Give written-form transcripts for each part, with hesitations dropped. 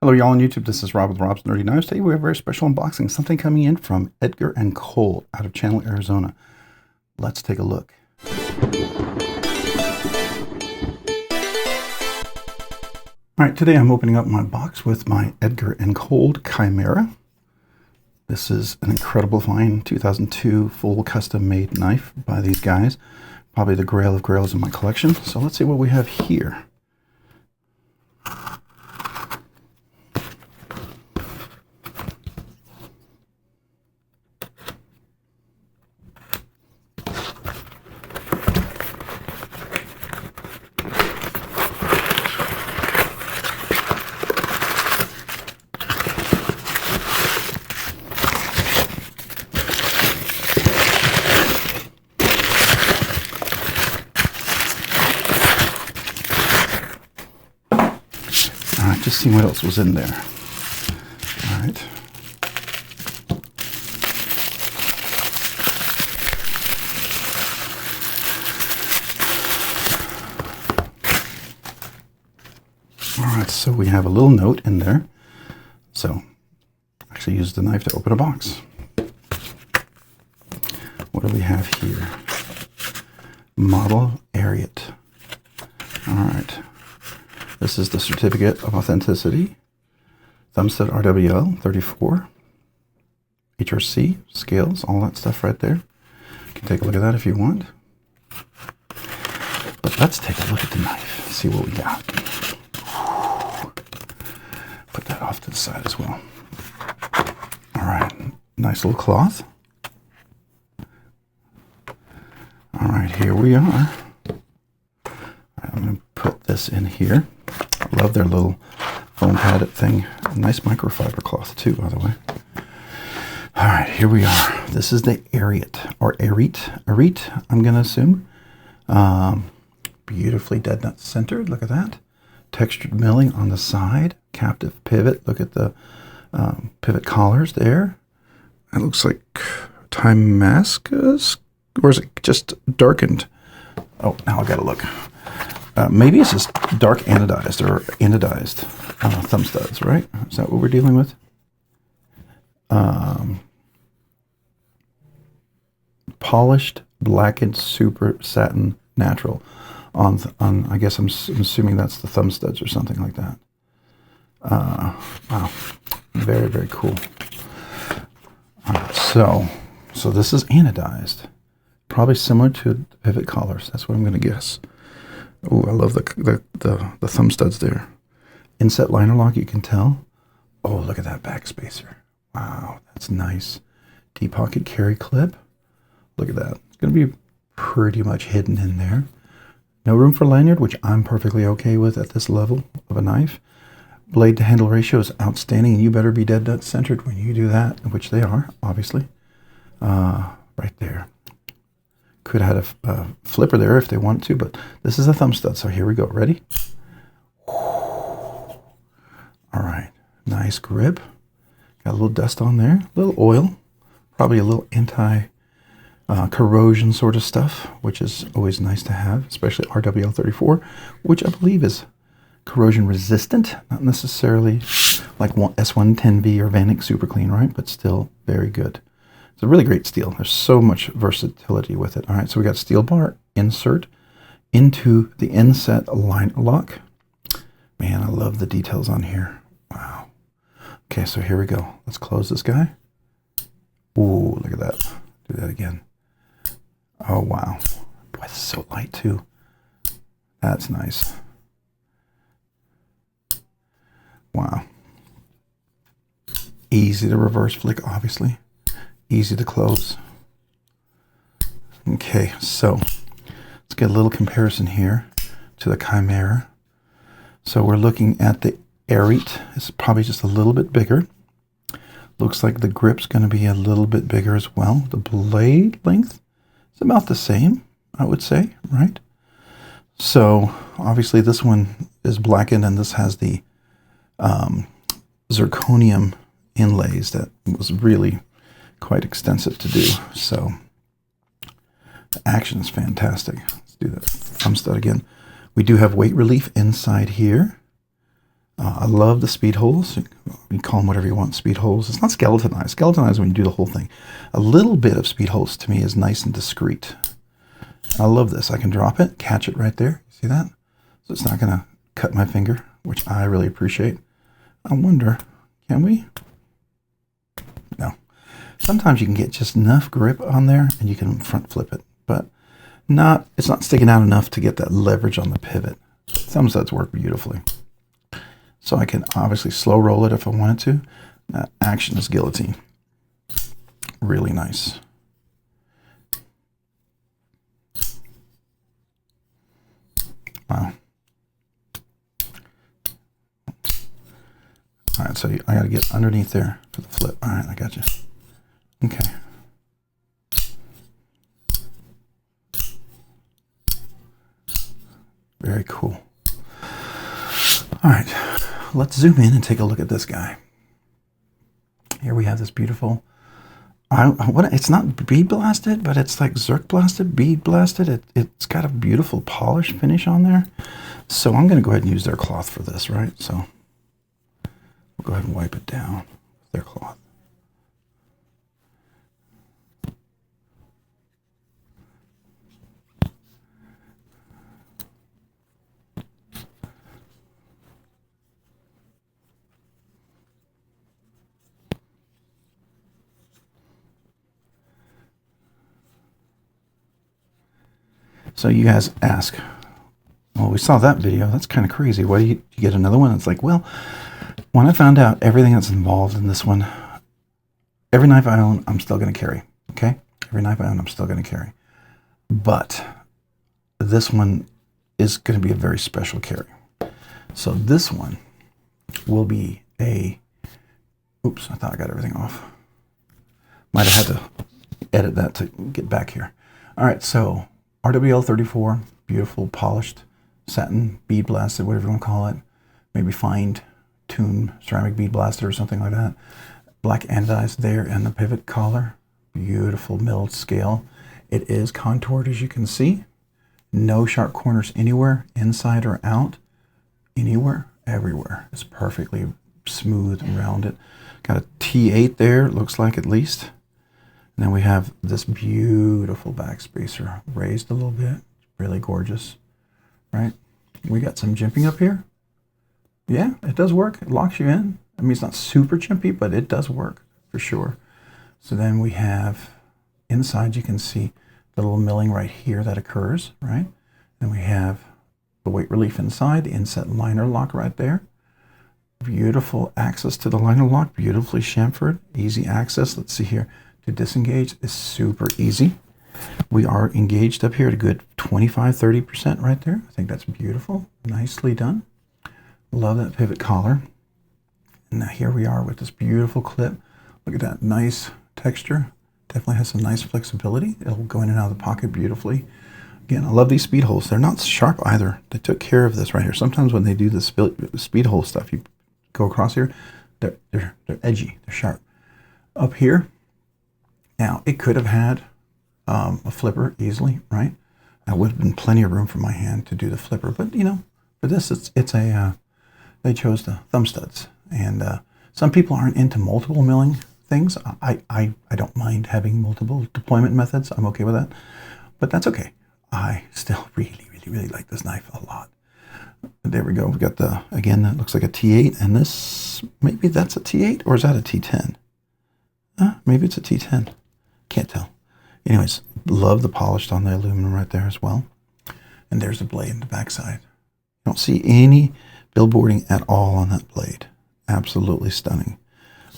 Hello, y'all on YouTube. This is Rob with Rob's Nerdy Knives. Today we have a very special unboxing. Something coming in from Edgar Cole out of Chandler, Arizona. Let's take a look. All right, today I'm opening up my box with my Edgar Cole Chimera. This is an incredible find, 2002 full custom-made knife by these guys. Probably the grail of grails in my collection. So let's see what we have here. Just seeing what else was in there. All right. All right, so we have a little note in there. So actually use the knife to open a box. What do we have here? Model Arete. All right. This is the certificate of authenticity, Thumbstud RWL34, HRC, scales, all that stuff right there. You can take a look at that if you want. But let's take a look at the knife, see what we got. Put that off to the side as well. All right, nice little cloth. All right, here we are. All right, I'm going to put this in here. I love their little foam padded thing. Nice microfiber cloth too, by the way. All right, here we are. This is the Arete, or Arete, I'm going to assume. Beautifully dead nut centered. Look at that. Textured milling on the side. Captive pivot. Look at the pivot collars there. It looks like Damascus, or is it just darkened? Oh, now I got to look. Maybe it's just dark anodized or anodized thumb studs, right? Is that what we're dealing with? Polished, blackened, super satin natural. On I guess I'm assuming that's the thumb studs or something like that. Wow, very, very cool. So this is anodized. Probably similar to the pivot collars. That's what I'm going to guess. Oh, I love the thumb studs there. Inset liner lock, you can tell. Oh, look at that back spacer. Wow, that's nice. T-pocket carry clip. Look at that. It's going to be pretty much hidden in there. No room for lanyard, which I'm perfectly okay with at this level of a knife. Blade to handle ratio is outstanding, and you better be dead nut centered when you do that, which they are, obviously. Right there. Could have had a flipper there if they wanted to, but this is a thumb stud, so here we go. Ready? All right, nice grip. Got a little dust on there, a little oil, probably a little anti-corrosion sort of stuff, which is always nice to have, especially RWL34, which I believe is corrosion resistant, not necessarily like S110V or Vanek Super Clean, right? But still very good. It's a really great steel. There's so much versatility with it. All right, so we got steel bar insert into the inset line lock. Man, I love the details on here. Wow. Okay, so here we go. Let's close this guy. Ooh, look at that. Do that again. Oh, wow. Boy, this is so light too. That's nice. Wow. Easy to reverse flick, obviously. Easy to close. Okay, so let's get a little comparison here to the Chimera. So we're looking at the Arete. It's probably just a little bit bigger. Looks like the grip's going to be a little bit bigger as well. The blade length is about the same, I would say, right? So obviously this one is blackened, and this has the zirconium inlays that was really quite extensive to do. So the action is fantastic. Let's do that thumb stud again. We do have weight relief inside here. I love the speed holes. You can call them whatever you want, speed holes. It's not skeletonized. Skeletonized when you do the whole thing. A little bit of speed holes to me is nice and discreet. I love this. I can drop it, catch it right there. See that? So it's not going to cut my finger, which I really appreciate. I wonder, can we? No. Sometimes you can get just enough grip on there and you can front flip it, but it's not sticking out enough to get that leverage on the pivot. Thumb studs work beautifully. So I can obviously slow roll it if I wanted to. That action is guillotine. Really nice. Wow. All right, so I got to get underneath there for the flip. All right, I got you. Okay. Very cool. All right, let's zoom in and take a look at this guy. Here we have this beautiful, it's not bead blasted, but it's like zerk blasted, bead blasted. It's got a beautiful polish finish on there. So I'm going to go ahead and use their cloth for this, right? So we'll go ahead and wipe it down with their cloth. So you guys ask, well, we saw that video. That's kind of crazy. Why do you get another one? It's like, well, when I found out everything that's involved in this one, every knife I own, I'm still going to carry. Okay? Every knife I own, I'm still going to carry. But this one is going to be a very special carry. So this one will be a, oops, I thought I got everything off. Might have had to edit that to get back here. All right, so RWL34, beautiful polished satin bead blasted, whatever you want to call it. Maybe fine tuned ceramic bead blasted or something like that. Black anodized there and the pivot collar. Beautiful milled scale. It is contoured, as you can see. No sharp corners anywhere, inside or out. Anywhere, everywhere. It's perfectly smooth and rounded. Got a T8 there, looks like, at least. And then we have this beautiful back spacer, raised a little bit, really gorgeous, right? We got some jimping up here. Yeah, it does work. It locks you in. I mean, it's not super jimpy, but it does work for sure. So then we have inside, you can see the little milling right here that occurs, right? Then we have the weight relief inside, the inset liner lock right there. Beautiful access to the liner lock, beautifully chamfered, easy access. Let's see here. To disengage is super easy. We are engaged up here at a good 25-30% right there. I think that's beautiful. Nicely done. Love that pivot collar. And now here we are with this beautiful clip. Look at that nice texture. Definitely has some nice flexibility. It'll go in and out of the pocket beautifully. Again, I love these speed holes. They're not sharp either. They took care of this right here. Sometimes when they do the speed hole stuff, you go across here, they're edgy, they're sharp. Up here, now it could have had a flipper easily, right? That would have been plenty of room for my hand to do the flipper, but you know, for this, they chose the thumb studs, and some people aren't into multiple milling things. I don't mind having multiple deployment methods. I'm okay with that, but that's okay. I still really like this knife a lot. There we go. We got the, again, that looks like a T8, and this, maybe that's a T8, or is that a T10? Maybe it's a T10. Can't tell. Anyways, love the polished on the aluminum right there as well. And there's the blade in the backside. Don't see any billboarding at all on that blade. Absolutely stunning.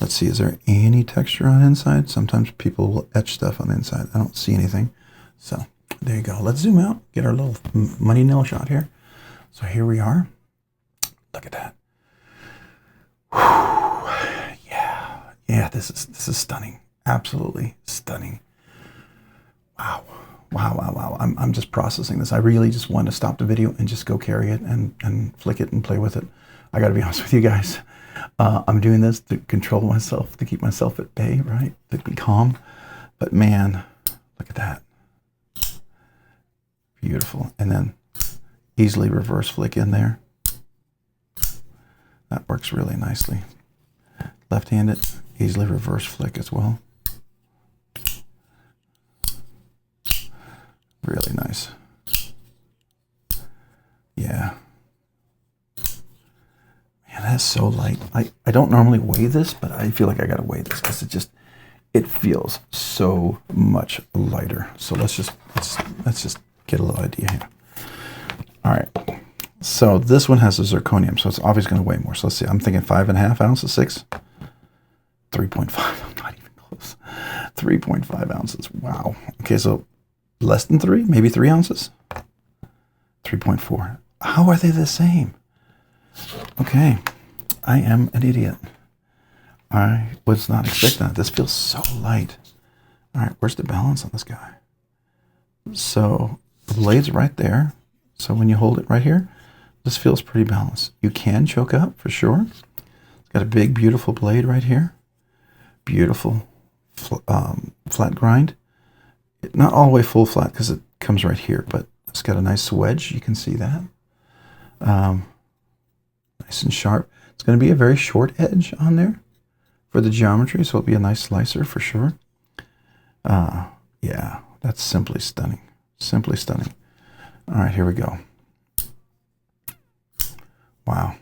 Let's see, is there any texture on the inside? Sometimes people will etch stuff on the inside. I don't see anything. So there you go. Let's zoom out, get our little money nail shot here. So here we are. Look at that. Whew. Yeah, this is stunning. Absolutely stunning. Wow. I'm just processing this. I really just want to stop the video and just go carry it and flick it and play with it. I got to be honest with you guys. I'm doing this to control myself, to keep myself at bay, right? To be calm. But man, look at that. Beautiful. And then easily reverse flick in there. That works really nicely. Left-handed, easily reverse flick as well. Really nice. Yeah. Man, that's so light. I don't normally weigh this, but I feel like I gotta weigh this because it feels so much lighter. So let's just get a little idea here. All right. So this one has a zirconium, so it's obviously going to weigh more. So let's see. I'm thinking 5.5 ounces, 6, 3.5. I'm not even close. 3.5 ounces. Wow. Okay, so less than 3, maybe 3 ounces. 3.4. How are they the same? Okay, I am an idiot. I was not expecting that. This feels so light. All right, where's the balance on this guy? So the blade's right there. So when you hold it right here, this feels pretty balanced. You can choke up for sure. It's got a big, beautiful blade right here. Beautiful flat grind. Not all the way full flat because it comes right here, but it's got a nice wedge. You can see that. Nice and sharp. It's going to be a very short edge on there for the geometry, so it'll be a nice slicer for sure. Yeah, that's simply stunning. Simply stunning. All right, here we go. Wow.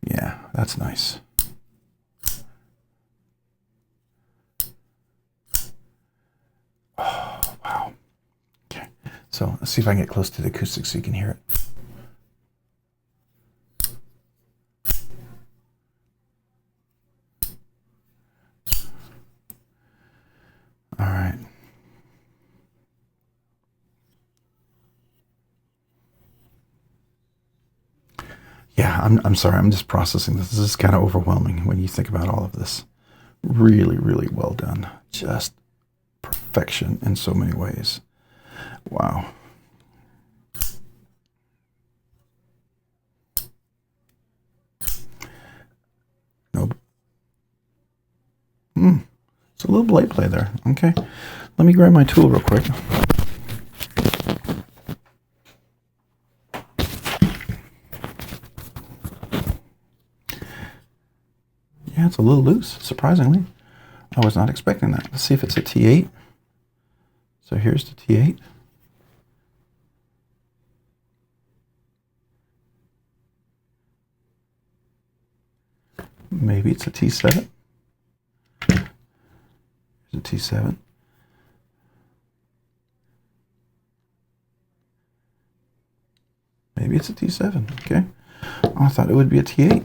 Yeah, that's nice. Oh, wow. Okay, so let's see if I can get close to the acoustics so you can hear it. All right. Yeah, I'm sorry. I'm just processing this. This is kind of overwhelming when you think about all of this. Really, really well done. Just perfection in so many ways. Wow. Nope. It's a little blade play there. Okay. Let me grab my tool real quick. Yeah, it's a little loose, surprisingly. I was not expecting that. Let's see if it's a T8. So here's the T8. Maybe it's a T7. Here's a T7. Maybe it's a T7, okay. I thought it would be a T8.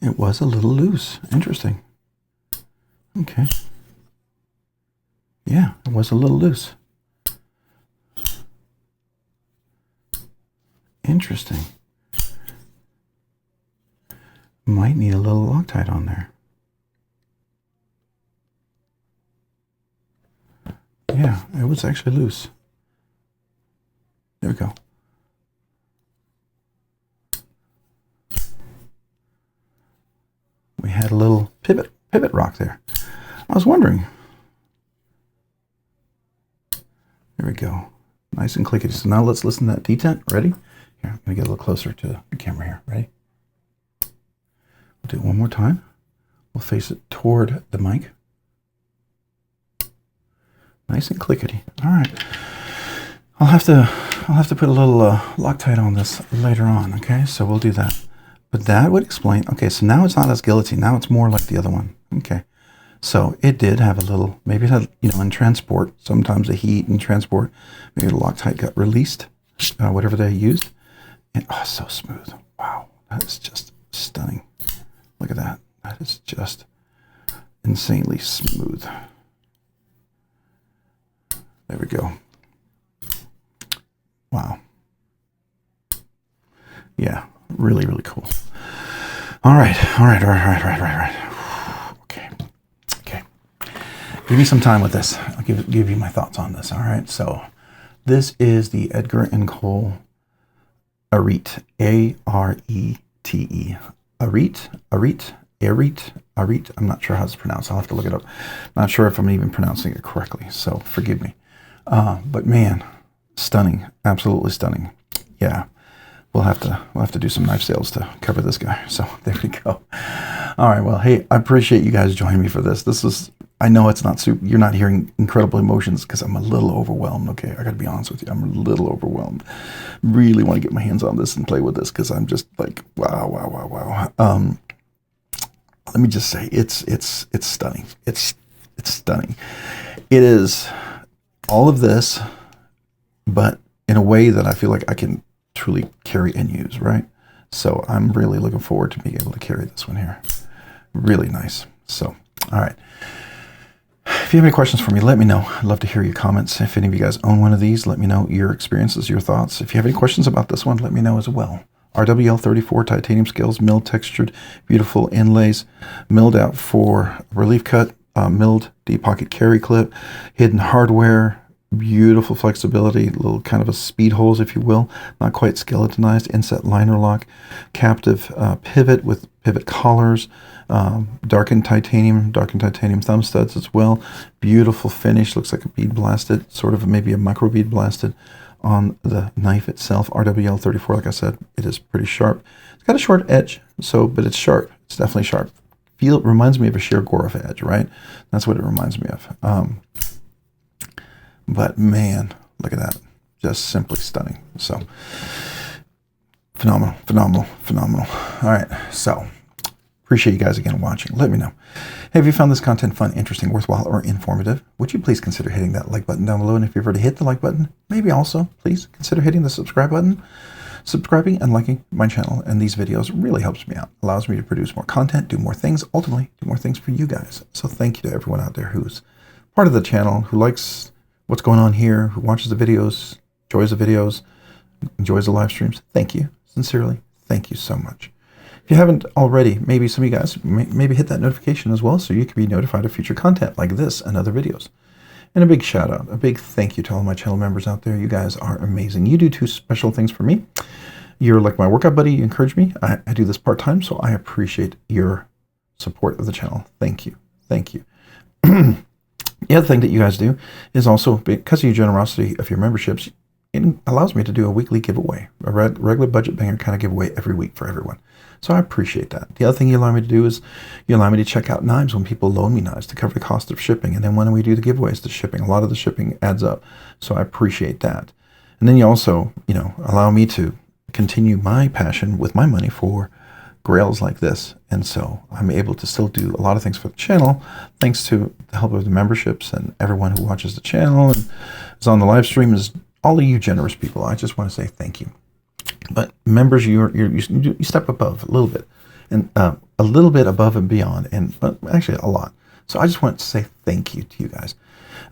It was a little loose. Interesting. Okay. Yeah, it was a little loose. Interesting. Might need a little Loctite on there. Yeah, it was actually loose. There we go. We had a little pivot rock there. I was wondering. There we go. Nice and clickety. So now let's listen to that detent. Ready? Here, I'm going to get a little closer to the camera here. Ready? We'll do it one more time. We'll face it toward the mic. Nice and clickety. All right. I'll have to put a little Loctite on this later on, okay? So we'll do that. But that would explain, okay, so now it's not as guillotine. Now it's more like the other one. Okay. So it did have a little, maybe it had, you know, in transport, sometimes the heat and transport, maybe the Loctite got released, whatever they used. And, oh, so smooth. Wow. That is just stunning. Look at that. That is just insanely smooth. There we go. Wow. Yeah, really, really cool. All right. Okay. Give me some time with this. I'll give you my thoughts on this. All right. So this is the Edgar Cole Arete, A-R-E-T-E. Arete, Arete. I'm not sure how it's pronounced. I'll have to look it up. Not sure if I'm even pronouncing it correctly, so forgive me. But man, stunning, absolutely stunning. Yeah, we'll have to do some knife sales to cover this guy. So there we go. All right, well, hey, I appreciate you guys joining me for this. This is, I know it's not super, you're not hearing incredible emotions because I'm a little overwhelmed. Okay, I got to be honest with you, I'm a little overwhelmed. Really want to get my hands on this and play with this because I'm just like, wow. Let me just say, it's stunning. It's stunning. It is all of this, but in a way that I feel like I can truly carry and use, right? So I'm really looking forward to being able to carry this one here. Really nice. So, all right. If you have any questions for me, let me know. I'd love to hear your comments. If any of you guys own one of these, let me know your experiences, your thoughts. If you have any questions about this one, let me know as well. RWL34 titanium scales, milled textured, beautiful inlays, milled out for relief cut, milled deep pocket carry clip, hidden hardware, beautiful flexibility, little kind of a speed holes, if you will, not quite skeletonized, inset liner lock, captive pivot with pivot collars, darkened titanium thumb studs as well. Beautiful finish, looks like a bead blasted, sort of maybe a micro bead blasted on the knife itself. RWL34, like I said, it is pretty sharp. It's got a short edge, but it's sharp. It's definitely sharp. Reminds me of a sheer Gorov edge, right? That's what it reminds me of. But man, look at that. Just simply stunning. So phenomenal. All right. So appreciate you guys again watching. Let me know. Hey, if you found this content fun, interesting, worthwhile, or informative, would you please consider hitting that like button down below? And if you've already hit the like button, maybe also please consider hitting the subscribe button. Subscribing and liking my channel and these videos really helps me out, allows me to produce more content, do more things, ultimately do more things for you guys. So thank you to everyone out there who's part of the channel, who likes what's going on here, who watches the videos, enjoys the videos, enjoys the live streams. Thank you. Sincerely, thank you so much. If you haven't already, maybe some of you guys, maybe hit that notification as well so you can be notified of future content like this and other videos. And a big shout out, a big thank you to all my channel members out there. You guys are amazing. You do two special things for me. You're like my workout buddy. You encourage me. I do this part-time, so I appreciate your support of the channel. Thank you. Thank you. The other thing that you guys do is also, because of your generosity of your memberships, it allows me to do a weekly giveaway, a regular budget banger kind of giveaway every week for everyone. So I appreciate that. The other thing you allow me to do is you allow me to check out knives when people loan me knives to cover the cost of shipping. And then when we do the giveaways, the shipping, a lot of the shipping adds up. So I appreciate that. And then you also, allow me to continue my passion with my money for grails like this. And so I'm able to still do a lot of things for the channel, thanks to the help of the memberships and everyone who watches the channel and is on the live stream, is all of you generous people. I just want to say thank you. But members, you step above a little bit, and a little bit above and beyond, and actually a lot. So I just want to say thank you to you guys.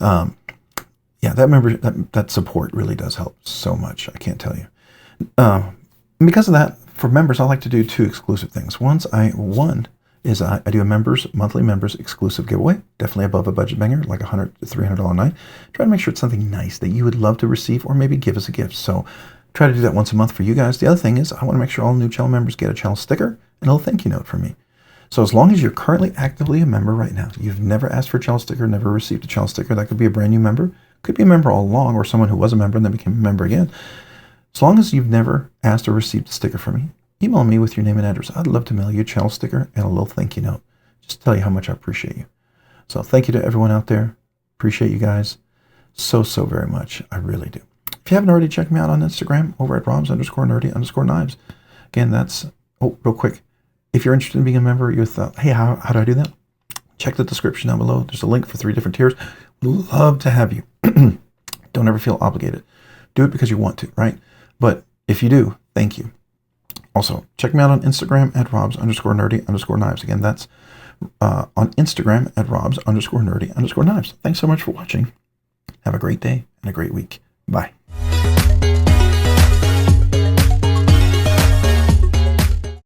Yeah, that support really does help so much. I can't tell you. Because of that, for members, I like to do two exclusive things. One is I do a monthly members exclusive giveaway, definitely above a budget banger, like $100 to $300 night. Try to make sure it's something nice that you would love to receive, or maybe give as a gift. So try to do that once a month for you guys. The other thing is I want to make sure all new channel members get a channel sticker and a little thank you note from me. So as long as you're currently actively a member right now, you've never asked for a channel sticker, never received a channel sticker, that could be a brand new member, could be a member all along, or someone who was a member and then became a member again. As long as you've never asked or received a sticker from me, email me with your name and address. I'd love to mail you a channel sticker and a little thank you note. Just to tell you how much I appreciate you. So thank you to everyone out there. Appreciate you guys so very much. I really do. If you haven't already, check me out on Instagram over at Robs_nerdy_knives. Again, that's, real quick. If you're interested in being a member, you thought, hey, how do I do that? Check the description down below. There's a link for 3 different tiers. Would love to have you. Don't ever feel obligated. Do it because you want to, right? But if you do, thank you. Also, check me out on Instagram at Robs_nerdy_knives. Again, that's on Instagram at Robs_nerdy_knives. Thanks so much for watching. Have a great day and a great week. Bye.